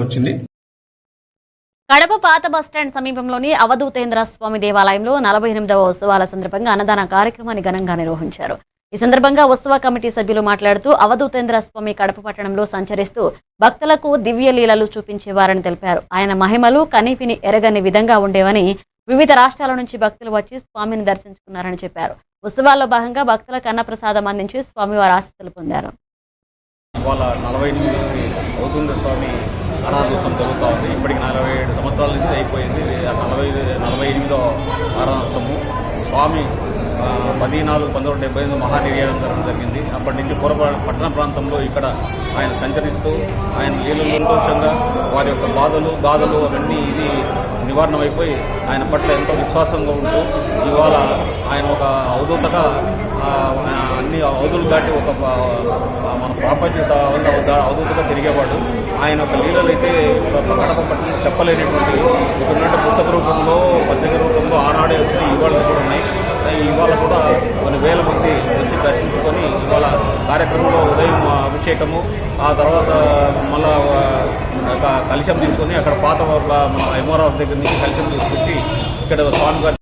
వచ్చింది. కడప పాత బస్టాండ్ సమీపంలోని అవధూతేంద్ర స్వామి దేవాలయంలో 48వ ఉత్సవాల సందర్భంగా అన్నదాన కార్యక్రమాన్ని ఘనంగా నిర్వహించారు. ఈ సందర్భంగా ఉత్సవ కమిటీ సభ్యులు మాట్లాడుతూ అవధూతేంద్ర స్వామి కడప పట్టణంలో సంచరిస్తూ భక్తులకు దివ్య లీలలు చూపించేవారని తెలిపారు. ఆయన మహిమలు కనీపిని ఎరగని విధంగా ఉండేవని, వివిధ రాష్ట్రాల నుంచి భక్తులు వచ్చి స్వామిని దర్శించుకున్నారని చెప్పారు. ఉత్సవాల్లో భాగంగా భక్తులకు అన్నప్రసాదం అందించి స్వామివారి ఆశీస్సులు పొందారు. ఇవాళ 48 అవుతుంది స్వామి ఆరాధోత్సవం జరుగుతూ ఉంది. ఇప్పటికి 47 సంవత్సరాల నుంచి అయిపోయింది. 48వ ఆరాధోత్సవము. స్వామి 10/4/1978 మహానిర్యాణం జరగడం జరిగింది. అప్పటి నుంచి పట్టణ ప్రాంతంలో ఇక్కడ ఆయన సంచరిస్తూ ఆయన లీలలు సంతోషంగా వారి యొక్క బాధలు అవన్నీ ఇది నివారణమైపోయి ఆయన పట్ల ఎంతో విశ్వాసంగా ఉంటూ ఇవాళ ఆయన ఒక అవధూతగా అన్ని అవధులు దాటి ఒక మన ప్రాపంచ అవధూతగా తిరిగేవాడు. ఆయన ఒక లీలలు అయితే గడప పట్ల చెప్పలేనటువంటి ఇక్కడున్న పుస్తక రూపంలో పత్రిక రూపంలో ఆనాడే వచ్చిన ఇవాళ కూడా ఉన్నాయి. ఇవాళ కూడా కొన్ని వేల మంది వచ్చి దర్శించుకొని ఇవాళ కార్యక్రమంలో ఉదయం అభిషేకము, ఆ తర్వాత మళ్ళా కలశం తీసుకొని అక్కడ పాత మన ఎంఆర్ఆర్ దగ్గర నుంచి కలశం తీసుకొచ్చి ఇక్కడ స్వామి గారి